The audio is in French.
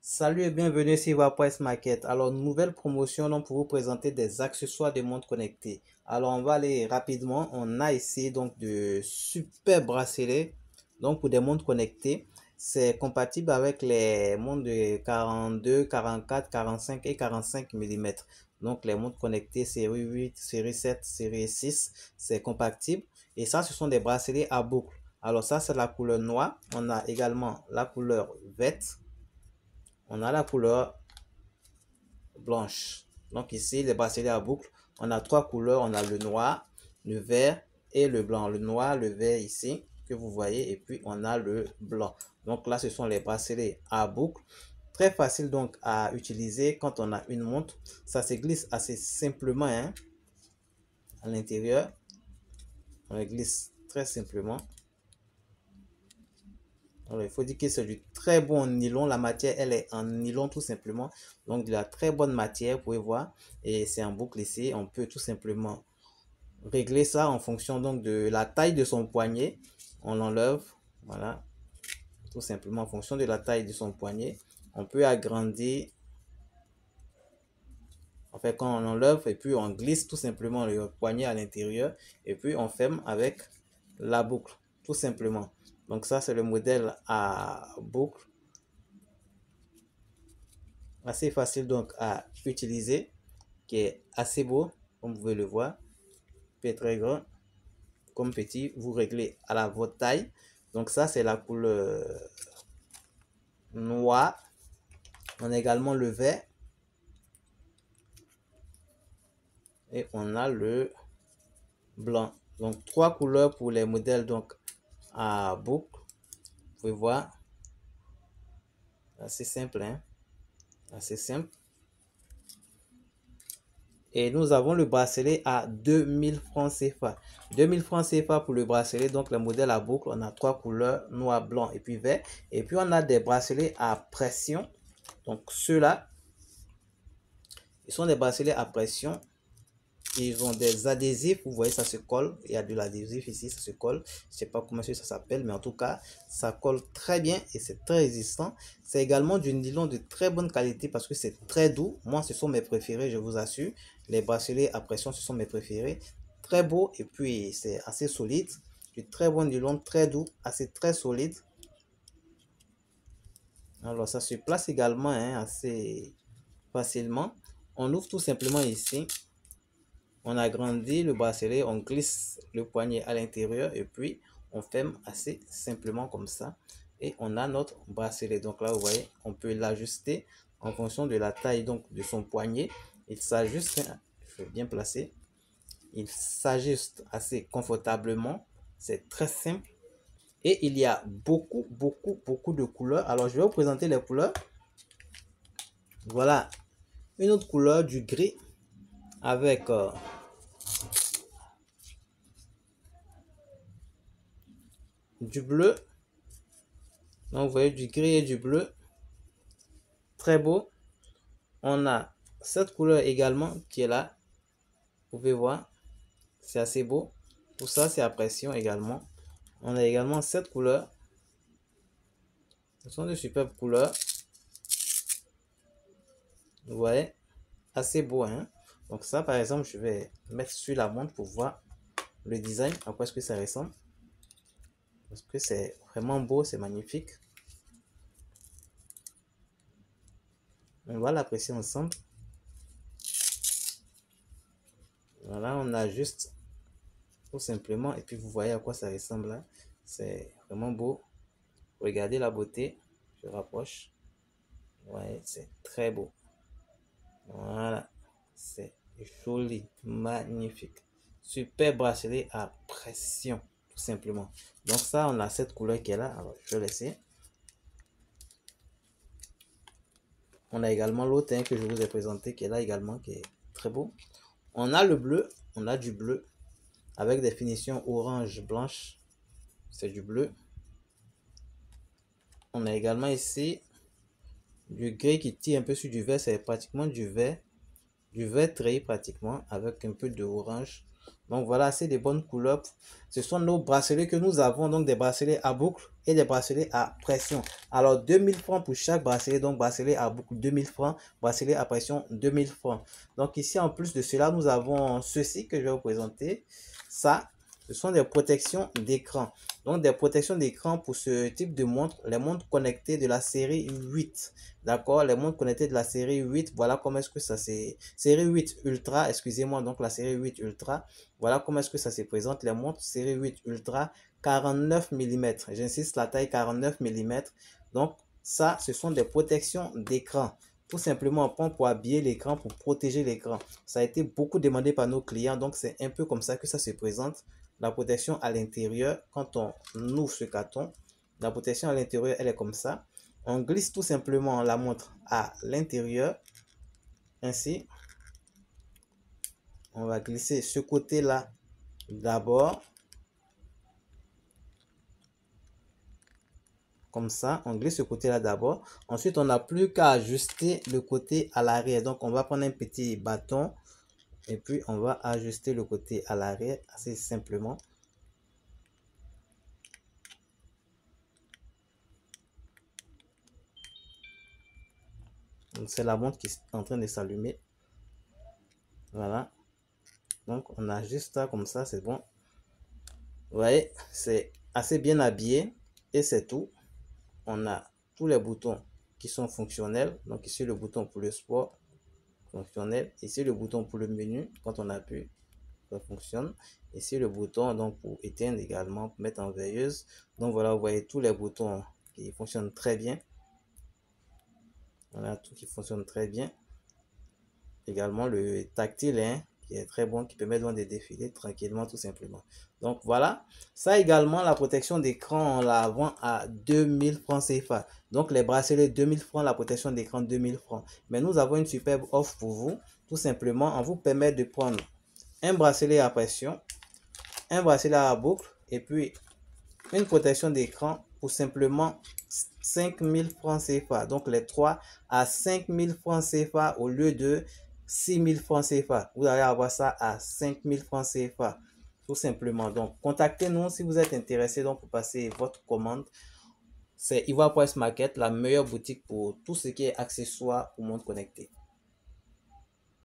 Salut et bienvenue sur Vaporex Market. Alors, nouvelle promotion donc pour vous présenter des accessoires de montres connectées. Alors, on va aller rapidement. On a ici donc de super bracelets donc pour des montres connectées. C'est compatible avec les montres de 42, 44, 45 et 45 mm. Donc, les montres connectées série 8, série 7, série 6, c'est compatible. Et ça, ce sont des bracelets à boucle. Alors, ça, c'est la couleur noire. On a également la couleur verte. On a la couleur blanche. Donc ici, les bracelets à boucle, on a trois couleurs. On a le noir, le vert et le blanc. Le noir, le vert ici, que vous voyez. Et puis, on a le blanc. Donc là, ce sont les bracelets à boucle. Très facile donc à utiliser quand on a une montre. Ça se glisse assez simplement hein, à l'intérieur. On les glisse très simplement. Alors, il faut dire que c'est du très bon nylon. La matière, elle est en nylon tout simplement. Donc, de la très bonne matière, vous pouvez voir. Et c'est en boucle ici. On peut tout simplement régler ça en fonction donc de la taille de son poignet. On l'enlève. Voilà. Tout simplement en fonction de la taille de son poignet. On peut agrandir. En fait, quand on enlève et puis on glisse tout simplement le poignet à l'intérieur. Et puis, on ferme avec la boucle. Tout simplement. Donc ça, c'est le modèle à boucle. Assez facile donc à utiliser, qui est assez beau, comme vous pouvez le voir. Peut être très grand, comme petit, vous réglez à la votre taille. Donc ça, c'est la couleur noire. On a également le vert. Et on a le blanc. Donc trois couleurs pour les modèles donc à boucle. Vous pouvez voir. Assez simple, hein? Assez simple. Et nous avons le bracelet à 2000 francs CFA. 2000 francs CFA pour le bracelet. Donc, le modèle à boucle, on a trois couleurs, noir, blanc et puis vert. Et puis, on a des bracelets à pression. Donc, ceux-là, ils sont des bracelets à pression. Ils ont des adhésifs, vous voyez, ça se colle. Il y a de l'adhésif ici, ça se colle. Je ne sais pas comment ça s'appelle, mais en tout cas, ça colle très bien et c'est très résistant. C'est également du nylon de très bonne qualité parce que c'est très doux. Moi, ce sont mes préférés, je vous assure. Les bracelets à pression, ce sont mes préférés. Très beau et puis c'est assez solide. Du très bon nylon, très doux, assez très solide. Alors, ça se place également hein, assez facilement. On ouvre tout simplement ici. On agrandit le bracelet, on glisse le poignet à l'intérieur et puis on ferme assez simplement comme ça. Et on a notre bracelet. Donc là, vous voyez, on peut l'ajuster en fonction de la taille donc de son poignet. Il s'ajuste, je vais bien placer. Il s'ajuste assez confortablement. C'est très simple. Et il y a beaucoup de couleurs. Alors, je vais vous présenter les couleurs. Voilà une autre couleur du gris avec du bleu. Donc, vous voyez du gris et du bleu. Très beau. On a cette couleur également qui est là. Vous pouvez voir. C'est assez beau. Tout ça, c'est à pression également. On a également cette couleur. Ce sont de superbes couleurs. Vous voyez. Assez beau, hein. Donc ça, par exemple, je vais mettre sur la montre pour voir le design. À quoi est-ce que ça ressemble. Parce que c'est vraiment beau. C'est magnifique. On va l'apprécier ensemble. Voilà, on a juste tout simplement. Et puis vous voyez à quoi ça ressemble là. C'est vraiment beau. Regardez la beauté. Je rapproche. Ouais, c'est très beau. Voilà. C'est joli. Magnifique. Super bracelet à pression. Tout simplement. Donc ça, on a cette couleur qui est là. Alors, je vais laisser. On a également l'autre hein, que je vous ai présenté qui est là également, qui est très beau. On a le bleu. On a du bleu. Avec des finitions orange blanche. C'est du bleu. On a également ici du gris qui tire un peu sur du vert. C'est pratiquement du vert. Du vert treillis pratiquement avec un peu de orange. Donc voilà, c'est des bonnes couleurs. Ce sont nos bracelets que nous avons, donc des bracelets à boucle et des bracelets à pression. Alors 2000 francs pour chaque bracelet, donc bracelet à boucle 2000 francs, bracelet à pression 2000 francs. Donc ici en plus de cela, nous avons ceci que je vais vous présenter. Ça, ce sont des protections d'écran. Donc des protections d'écran pour ce type de montre, les montres connectées de la série 8. D'accord, les montres connectées de la série 8, voilà comment est-ce que ça c'est série 8 Ultra, excusez-moi, donc la série 8 Ultra. Voilà comment est-ce que ça se présente. Les montres série 8 Ultra 49 mm. J'insiste, la taille 49 mm. Donc ça, ce sont des protections d'écran. Tout simplement, on prend pour habiller l'écran, pour protéger l'écran. Ça a été beaucoup demandé par nos clients, donc c'est un peu comme ça que ça se présente. La protection à l'intérieur, quand on ouvre ce carton, la protection à l'intérieur, elle est comme ça. On glisse tout simplement la montre à l'intérieur. Ainsi, on va glisser ce côté-là d'abord. Comme ça, on glisse ce côté-là d'abord. Ensuite, on n'a plus qu'à ajuster le côté à l'arrière. Donc, on va prendre un petit bâton et puis on va ajuster le côté à l'arrière assez simplement. C'est la montre qui est en train de s'allumer. Voilà. Donc, on ajuste ça comme ça, c'est bon. Vous voyez, c'est assez bien habillé et c'est tout. On a tous les boutons qui sont fonctionnels. Donc, ici, le bouton pour le sport fonctionnel. Ici, le bouton pour le menu. Quand on appuie, ça fonctionne. Ici, le bouton donc pour éteindre également, pour mettre en veilleuse. Donc, voilà, vous voyez tous les boutons qui fonctionnent très bien. Voilà, tout qui fonctionne très bien. Également, le tactile, hein, qui est très bon, qui permet de défiler tranquillement, tout simplement. Donc voilà, ça également, la protection d'écran, on la vend à 2000 francs CFA. Donc les bracelets 2000 francs, la protection d'écran 2000 francs. Mais nous avons une superbe offre pour vous. Tout simplement, on vous permet de prendre un bracelet à pression, un bracelet à boucle et puis une protection d'écran pour simplement 5000 francs CFA. Donc les trois à 5000 francs CFA au lieu de 6000 francs CFA. Vous allez avoir ça à 5000 francs CFA. Tout simplement. Donc contactez-nous si vous êtes intéressé donc pour passer votre commande. C'est Ivoire Price Market, la meilleure boutique pour tout ce qui est accessoires ou montres connectées.